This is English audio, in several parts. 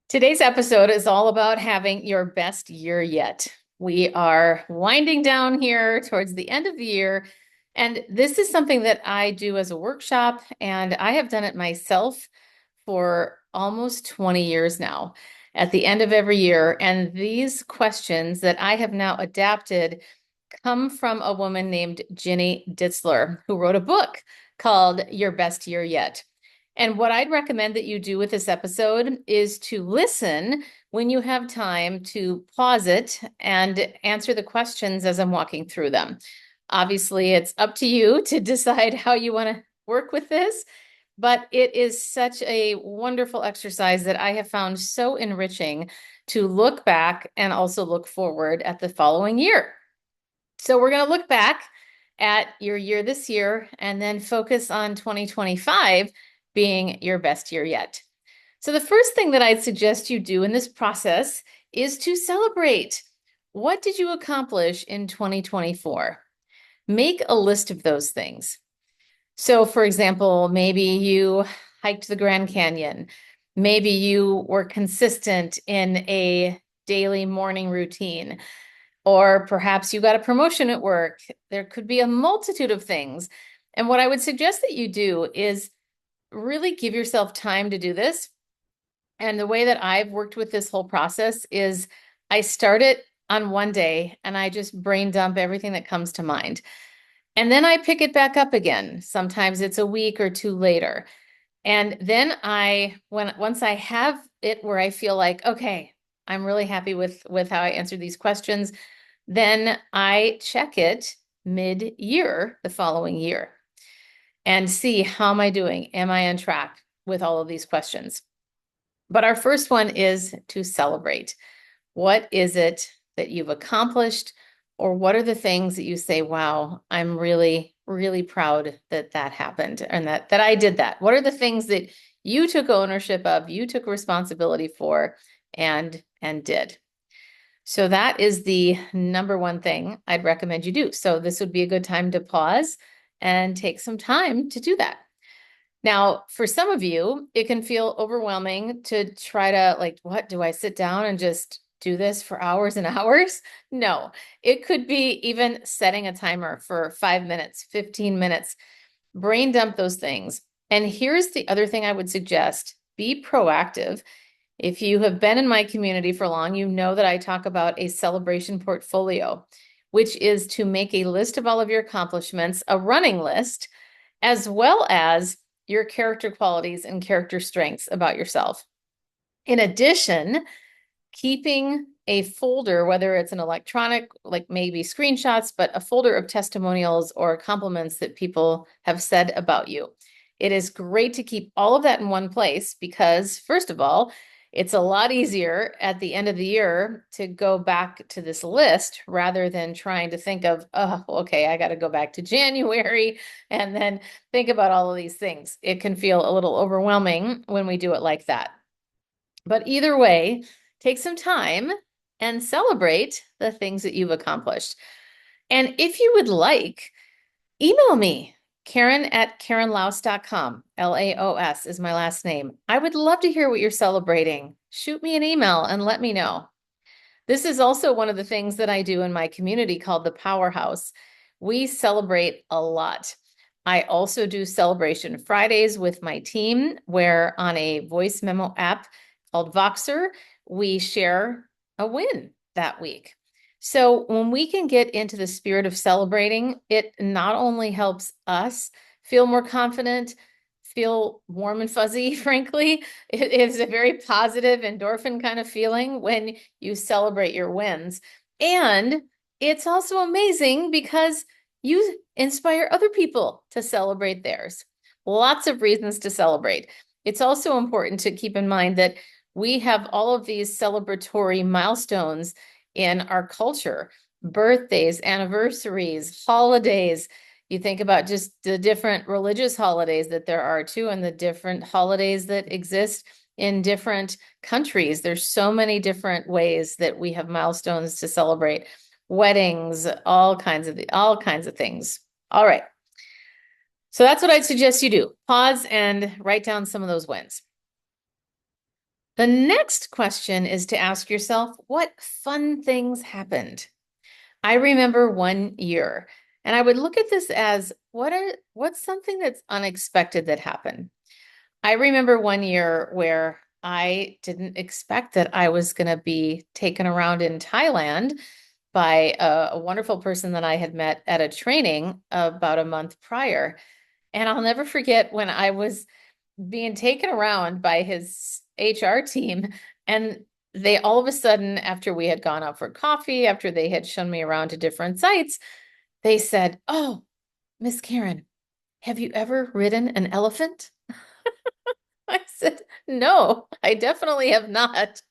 Today's episode is all about having your best year yet. We are winding down here towards the end of the year, and this is something that I do as a workshop, and I have done it myself for almost 20 years now at the end of every year. And these questions that I have now adapted come from a woman named Jinny Ditzler, who wrote a book called Your Best Year Yet. And what I'd recommend that you do with this episode is to listen when you have time to pause it and answer the questions as I'm walking through them. Obviously, it's up to you to decide how you want to work with this, but it is such a wonderful exercise that I have found so enriching to look back and also look forward at the following year. So we're going to look back at your year this year and then focus on 2025 being your best year yet. So the first thing that I'd suggest you do in this process is to celebrate. What did you accomplish in 2024? Make a list of those things. So, for example, maybe you hiked the Grand Canyon. Maybe you were consistent in a daily morning routine. Or perhaps you got a promotion at work. There could be a multitude of things. And what I would suggest that you do is really give yourself time to do this. And the way that I've worked with this whole process is I start it on one day and I just brain dump everything that comes to mind. And then I pick it back up again. Sometimes it's a week or two later. And then once I have it where I feel like, okay, I'm really happy with how I answered these questions, then I check it mid-year the following year and see how am I doing? Am I on track with all of these questions? But our first one is to celebrate. What is it that you've accomplished? Or what are the things that you say, wow, I'm really, really proud that that happened and that I did that? What are the things that you took ownership of, you took responsibility for and did? So that is the number one thing I'd recommend you do. So this would be a good time to pause and take some time to do that. Now, for some of you, it can feel overwhelming to try to what do I sit down and just do this for hours and hours? No, it could be even setting a timer for 5 minutes, 15 minutes, brain dump those things. And here's the other thing I would suggest, be proactive. If you have been in my community for long, you know that I talk about a celebration portfolio, which is to make a list of all of your accomplishments, a running list, as well as your character qualities and character strengths about yourself. In addition, keeping a folder, whether it's an electronic, like maybe screenshots, but a folder of testimonials or compliments that people have said about you. It is great to keep all of that in one place because, first of all, it's a lot easier at the end of the year to go back to this list rather than trying to think of, oh, okay, I got to go back to January and then think about all of these things. It can feel a little overwhelming when we do it like that. But either way, take some time and celebrate the things that you've accomplished. And if you would like, email me. Karen@KarenLaos.com. Laos is my last name. I would love to hear what you're celebrating. Shoot me an email and let me know. This is also one of the things that I do in my community called the Powerhouse. We celebrate a lot. I also do Celebration Fridays with my team, where on a voice memo app called Voxer, we share a win that week. So when we can get into the spirit of celebrating, it not only helps us feel more confident, feel warm and fuzzy, frankly. It is a very positive endorphin kind of feeling when you celebrate your wins. And it's also amazing because you inspire other people to celebrate theirs. Lots of reasons to celebrate. It's also important to keep in mind that we have all of these celebratory milestones in our culture, birthdays, anniversaries, holidays. You think about just the different religious holidays that there are too, and the different holidays that exist in different countries. There's so many different ways that we have milestones to celebrate. Weddings, all kinds of things. All right. So that's what I'd suggest you do. Pause and write down some of those wins. The next question is to ask yourself, what fun things happened? I remember one year, and I would look at this as what's something that's unexpected that happened. I remember one year where I didn't expect that I was going to be taken around in Thailand by a wonderful person that I had met at a training about a month prior. And I'll never forget when I was being taken around by his HR team, and they all of a sudden, after we had gone out for coffee, after they had shown me around to different sites, they said, "Oh, Miss Karen, have you ever ridden an elephant?" I said, "No, I definitely have not."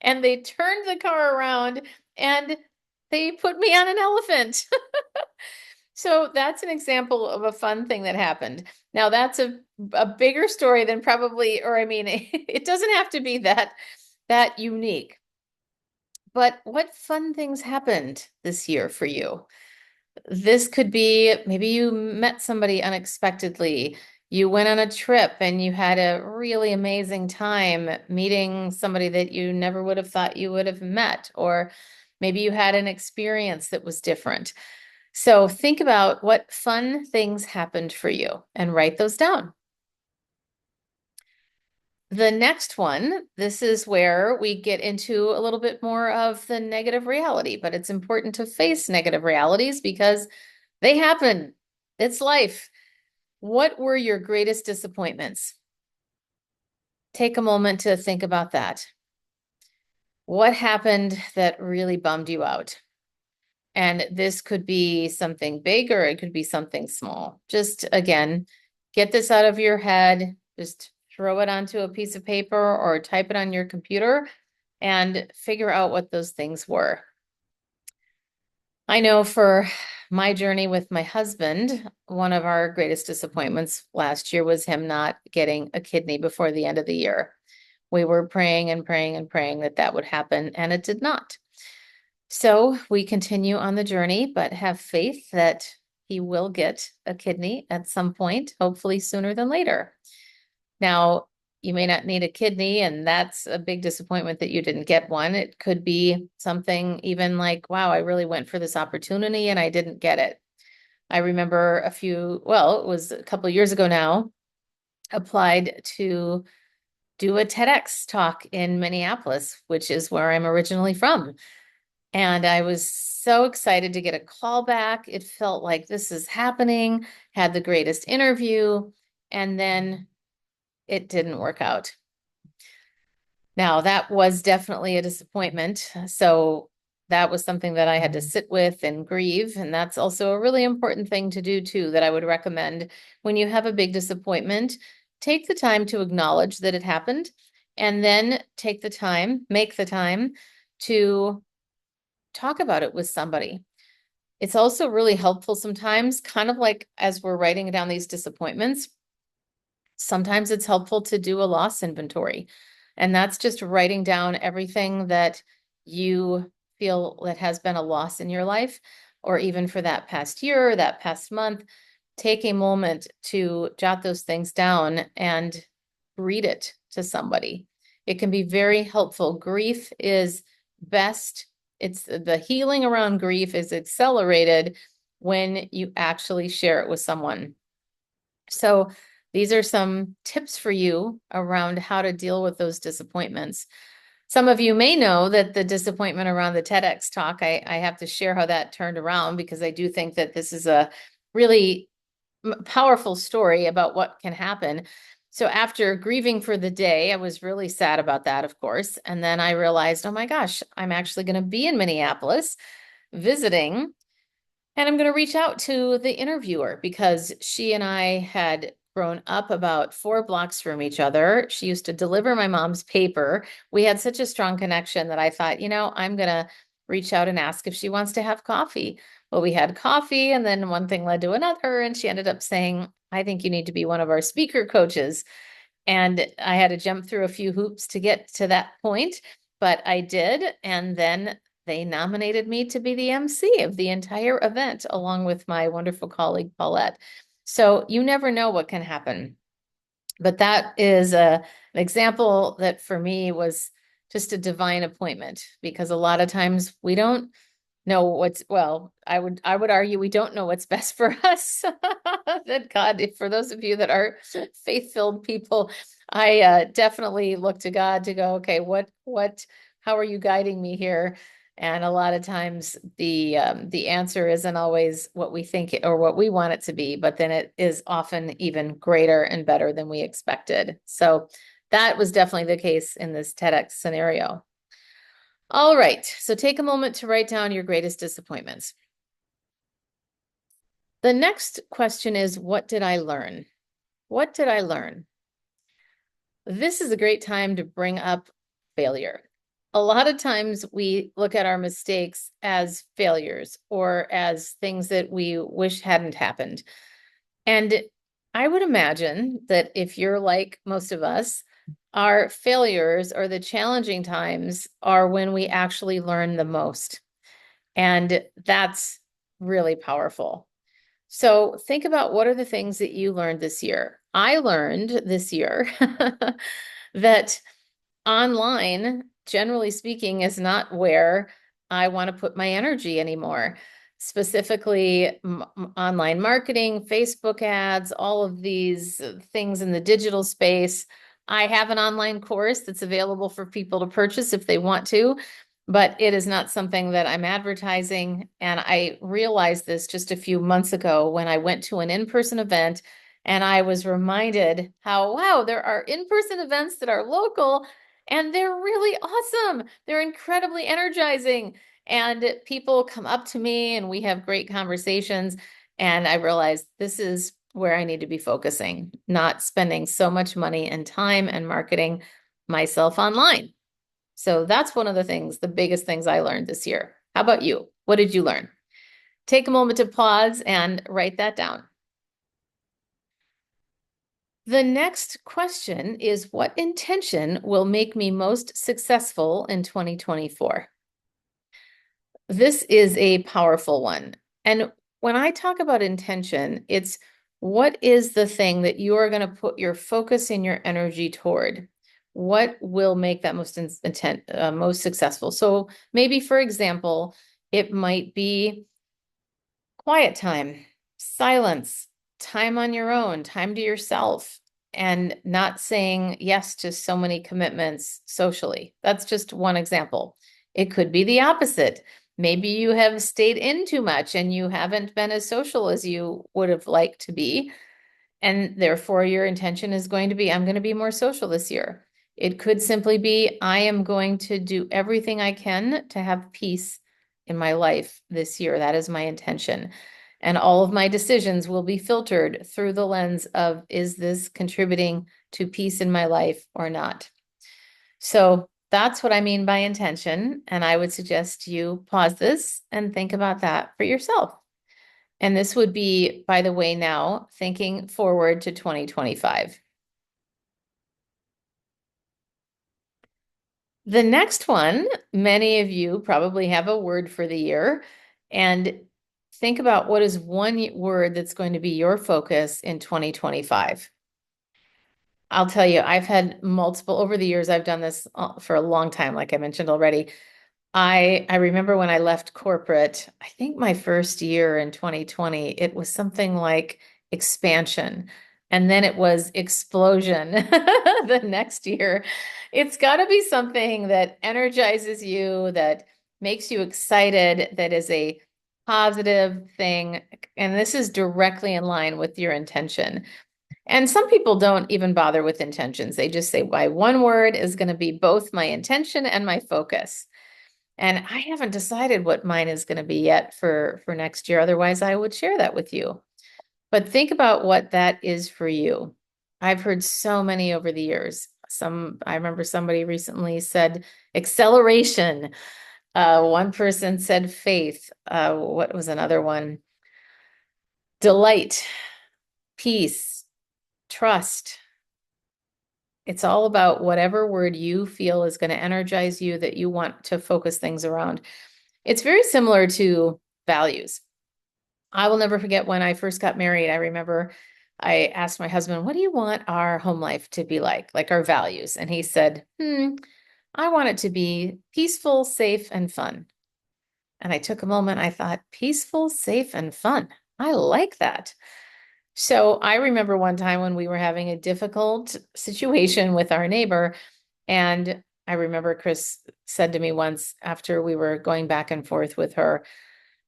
And they turned the car around and they put me on an elephant. So that's an example of a fun thing that happened. Now that's a bigger story than probably, or I mean, it doesn't have to be that unique. But what fun things happened this year for you? This could be maybe you met somebody unexpectedly. You went on a trip and you had a really amazing time meeting somebody that you never would have thought you would have met, or maybe you had an experience that was different. So think about what fun things happened for you and write those down. The next one, this is where we get into a little bit more of the negative reality, but it's important to face negative realities because they happen. It's life. What were your greatest disappointments? Take a moment to think about that. What happened that really bummed you out? And this could be something big or it could be something small. Just again, get this out of your head. Just throw it onto a piece of paper or type it on your computer and figure out what those things were. I know for my journey with my husband, one of our greatest disappointments last year was him not getting a kidney before the end of the year. We were praying and praying and praying that that would happen, and it did not. So we continue on the journey, but have faith that he will get a kidney at some point, hopefully sooner than later. Now, you may not need a kidney, and that's a big disappointment that you didn't get one. It could be something even like, wow, I really went for this opportunity and I didn't get it. I remember it was a couple of years ago now, applied to do a TEDx talk in Minneapolis, which is where I'm originally from. And I was so excited to get a call back. It felt like this is happening, had the greatest interview, and then it didn't work out. Now, that was definitely a disappointment. So that was something that I had to sit with and grieve. And that's also a really important thing to do too, that I would recommend when you have a big disappointment, take the time to acknowledge that it happened and then make the time to talk about it with somebody. It's also really helpful sometimes, kind of like as we're writing down these disappointments, sometimes it's helpful to do a loss inventory. And that's just writing down everything that you feel that has been a loss in your life, or even for that past year, or that past month. Take a moment to jot those things down and read it to somebody. It can be very helpful. Grief is best. It's the healing around grief is accelerated when you actually share it with someone. So these are some tips for you around how to deal with those disappointments. Some of you may know that the disappointment around the TEDx talk, I have to share how that turned around because I do think that this is a really powerful story about what can happen. So after grieving for the day, I was really sad about that, of course. And then I realized, oh my gosh, I'm actually going to be in Minneapolis visiting. And I'm going to reach out to the interviewer because she and I had grown up about 4 blocks from each other. She used to deliver my mom's paper. We had such a strong connection that I thought, I'm going to reach out and ask if she wants to have coffee. Well, we had coffee, and then one thing led to another, and she ended up saying, I think you need to be one of our speaker coaches. And I had to jump through a few hoops to get to that point, but I did. And then they nominated me to be the MC of the entire event, along with my wonderful colleague, Paulette. So you never know what can happen. But that is an example that for me was just a divine appointment, because a lot of times we don't know what's, well, I would argue we don't know what's best for us. That God, for those of you that are faith-filled people, I definitely look to God to go, okay, how are you guiding me here? And a lot of times the answer isn't always what we think or what we want it to be, but then it is often even greater and better than we expected. So that was definitely the case in this TEDx scenario. All right, so take a moment to write down your greatest disappointments. The next question is, what did I learn? What did I learn? This is a great time to bring up failure. A lot of times we look at our mistakes as failures or as things that we wish hadn't happened. And I would imagine that if you're like most of us, our failures or the challenging times are when we actually learn the most. And that's really powerful. So think about, what are the things that you learned this year? I learned this year that online, generally speaking, is not where I want to put my energy anymore. Specifically, online marketing, Facebook ads, all of these things in the digital space. I have an online course that's available for people to purchase if they want to, but it is not something that I'm advertising. And I realized this just a few months ago when I went to an in-person event, and I was reminded how, wow, there are in-person events that are local and they're really awesome. They're incredibly energizing. And people come up to me and we have great conversations. And I realized this is where I need to be focusing, not spending so much money and time and marketing myself online. So that's one of the things, the biggest things I learned this year. How about you? What did you learn? Take a moment to pause and write that down. The next question is, what intention will make me most successful in 2024? This is a powerful one. And when I talk about intention, it's what is the thing that you are going to put your focus and your energy toward? What will make that most successful? So maybe, for example, it might be quiet time, silence, time on your own, time to yourself, and not saying yes to so many commitments socially. That's just one example. It could be the opposite. Maybe you have stayed in too much and you haven't been as social as you would have liked to be. And therefore, your intention is going to be, I'm going to be more social this year. It could simply be, I am going to do everything I can to have peace in my life this year. That is my intention. And all of my decisions will be filtered through the lens of, is this contributing to peace in my life or not? So that's what I mean by intention. And I would suggest you pause this and think about that for yourself. And this would be, by the way, now thinking forward to 2025. The next one, many of you probably have a word for the year, and think about what is one word that's going to be your focus in 2025. I'll tell you, I've had multiple over the years. I've done this for a long time, like I mentioned already. I remember when I left corporate, I think my first year in 2020, it was something like expansion. And then it was explosion the next year. It's got to be something that energizes you, that makes you excited, that is a positive thing. And this is directly in line with your intention. And some people don't even bother with intentions. They just say, my one word is going to be both my intention and my focus. And I haven't decided what mine is going to be yet for next year. Otherwise, I would share that with you. But think about what that is for you. I've heard so many over the years. I remember somebody recently said acceleration. One person said faith. What was another one? Delight, peace, trust. It's all about whatever word you feel is going to energize you, that you want to focus things around. It's very similar to values. I will never forget when I first got married. I remember I asked my husband, what do you want our home life to be like our values? And he said, I want it to be peaceful, safe, and fun. And I took a moment. I thought, peaceful, safe, and fun. I like that. So I remember one time when we were having a difficult situation with our neighbor. And I remember Chris said to me once after we were going back and forth with her,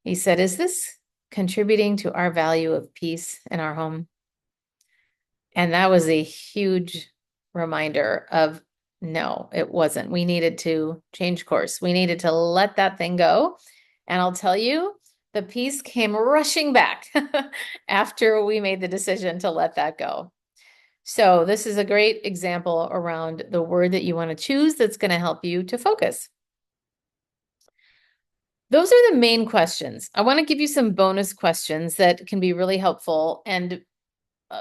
he said, is this contributing to our value of peace in our home? And that was a huge reminder of no, it wasn't. We needed to change course. We needed to let that thing go. And I'll tell you, the peace came rushing back after we made the decision to let that go. So this is a great example around the word that you want to choose that's going to help you to focus. Those are the main questions. I want to give you some bonus questions that can be really helpful. And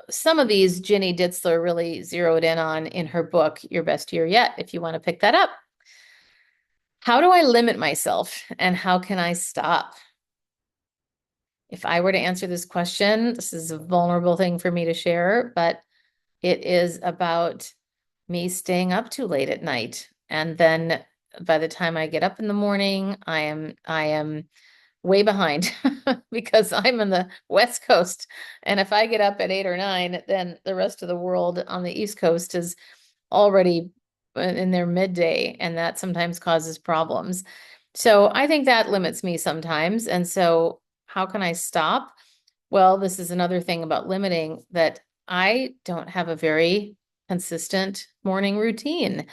some of these Jinny Ditzler really zeroed in on in her book, Your Best Year Yet, if you want to pick that up. How do I limit myself and how can I stop? If I were to answer this question, this is a vulnerable thing for me to share, but it is about me staying up too late at night. And then by the time I get up in the morning, I am way behind because I'm in the West Coast. And if I get up at 8 or 9, then the rest of the world on the East Coast is already in their midday, and that sometimes causes problems. So I think that limits me sometimes. And so how can I stop? Well, this is another thing about limiting, that I don't have a very consistent morning routine.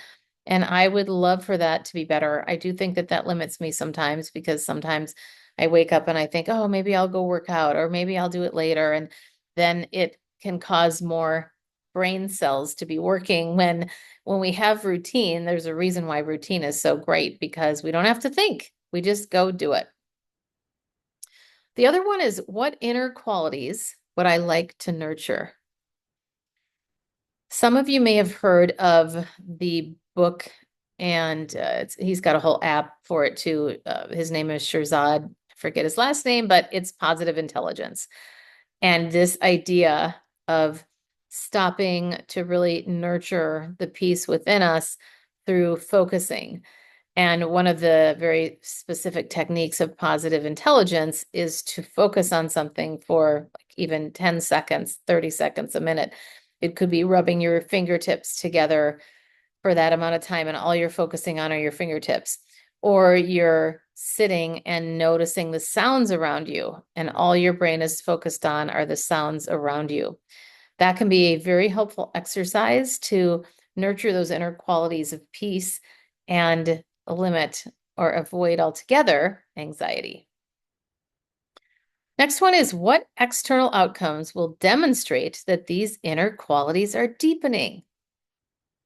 And I would love for that to be better. I do think that that limits me sometimes because sometimes I wake up and I think, oh, maybe I'll go work out or maybe I'll do it later. And then it can cause more brain cells to be working when we have routine. There's a reason why routine is so great, because we don't have to think. We just go do it. The other one is, what inner qualities would I like to nurture? Some of you may have heard of the book, and he's got a whole app for it too. His name is Shirzad. I forget his last name, but it's Positive Intelligence. And this idea of stopping to really nurture the peace within us through focusing. And one of the very specific techniques of positive intelligence is to focus on something for like even 10 seconds, 30 seconds, a minute. It could be rubbing your fingertips together for that amount of time, and all you're focusing on are your fingertips. Or you're sitting and noticing the sounds around you, and all your brain is focused on are the sounds around you. That can be a very helpful exercise to nurture those inner qualities of peace and limit or avoid altogether anxiety. Next one is, what external outcomes will demonstrate that these inner qualities are deepening?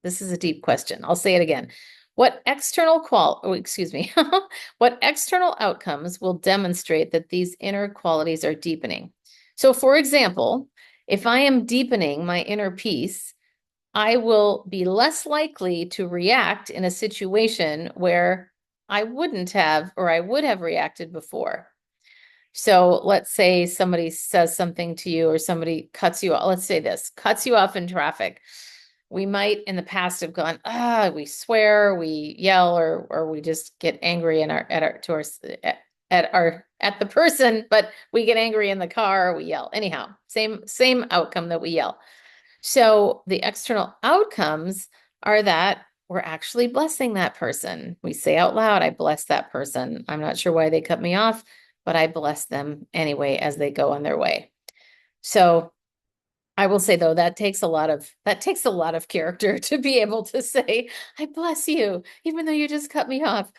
This is a deep question. I'll say it again. What external what external outcomes will demonstrate that these inner qualities are deepening? So for example, if I am deepening my inner peace, I will be less likely to react in a situation where I wouldn't have, or I would have reacted before. So let's say somebody says something to you, or somebody cuts you off. Let's say this, cuts you off in traffic. We might in the past have gone, we swear, we yell, or we just get angry at the person, but we get angry in the car, we yell. Anyhow, same outcome that we yell. So the external outcomes are that we're actually blessing that person. We say out loud, I bless that person. I'm not sure why they cut me off, but I bless them anyway as they go on their way. So I will say though, that takes a lot of character to be able to say, I bless you, even though you just cut me off.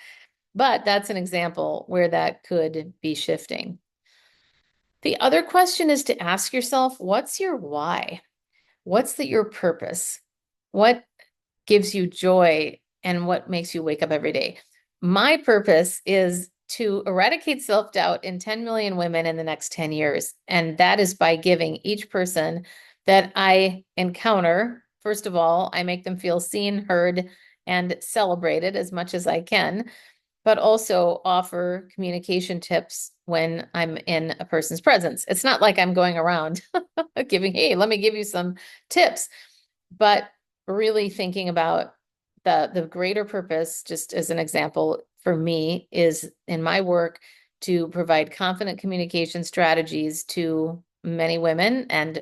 But that's an example where that could be shifting. The other question is to ask yourself, what's your why? What's your purpose? What gives you joy and what makes you wake up every day? My purpose is to eradicate self-doubt in 10 million women in the next 10 years. And that is by giving each person that I encounter, first of all, I make them feel seen, heard, and celebrated as much as I can. but also offer communication tips when I'm in a person's presence. It's not like I'm going around giving, hey, let me give you some tips, but really thinking about the greater purpose, just as an example for me, is in my work to provide confident communication strategies to many women. And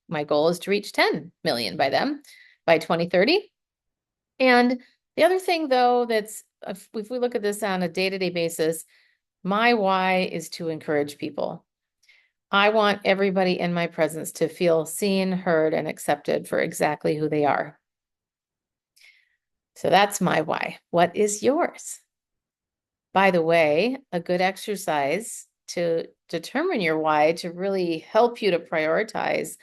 my goal is to reach 10 million by them by 2030. And the other thing, though, that's if we look at this on a day-to-day basis, my why is to encourage people. I want everybody in my presence to feel seen, heard, and accepted for exactly who they are. So that's my why. What is yours? By the way, a good exercise to determine your why, to really help you to prioritize,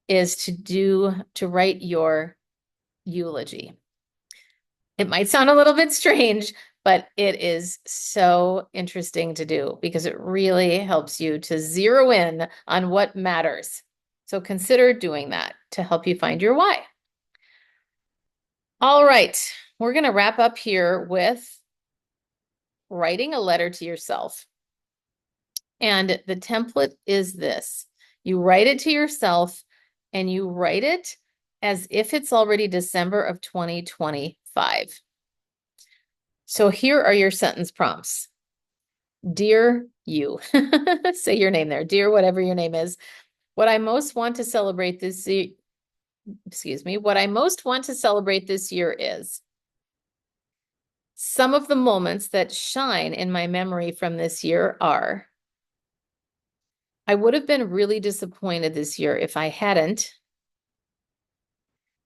is to write your eulogy. It might sound a little bit strange, but it is so interesting to do because it really helps you to zero in on what matters. So consider doing that to help you find your why. All right, we're going to wrap up here with writing a letter to yourself. And the template is this. You write it to yourself and you write it as if it's already December of 2025. So here are your sentence prompts. Dear you, say your name there. Dear whatever your name is. What I most want to celebrate this year, what I most want to celebrate this year is some of the moments that shine in my memory from this year are, I would have been really disappointed this year if I hadn't.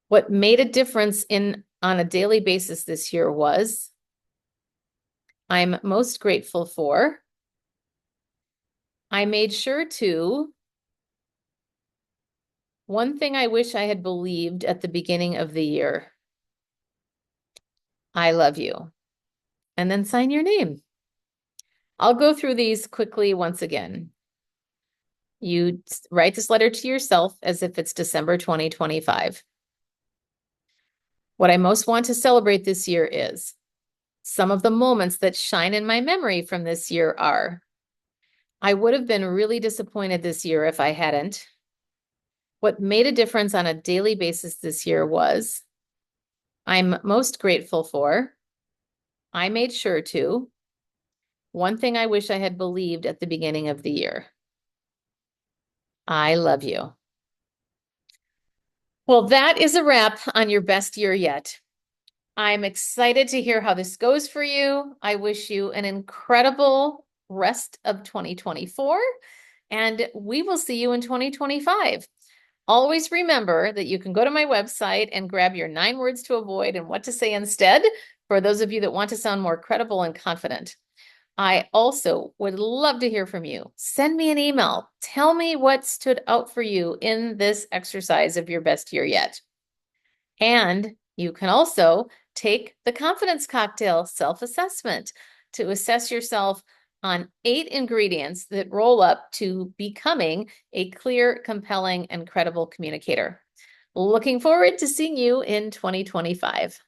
What made a difference on a daily basis this year was, I'm most grateful for, I made sure to, one thing I wish I had believed at the beginning of the year, I love you. And then sign your name. I'll go through these quickly once again. You write this letter to yourself as if it's December 2025. What I most want to celebrate this year is, some of the moments that shine in my memory from this year are, I would have been really disappointed this year if I hadn't. What made a difference on a daily basis this year was, I'm most grateful for, I made sure to, one thing I wish I had believed at the beginning of the year, I love you. Well, that is a wrap on your best year yet. I'm excited to hear how this goes for you. I wish you an incredible rest of 2024, and we will see you in 2025. Always remember that you can go to my website and grab your 9 words to avoid and what to say instead for those of you that want to sound more credible and confident. I also would love to hear from you. Send me an email. Tell me what stood out for you in this exercise of your best year yet. And you can also take the confidence cocktail self-assessment to assess yourself on 8 ingredients that roll up to becoming a clear, compelling, and credible communicator. Looking forward to seeing you in 2025.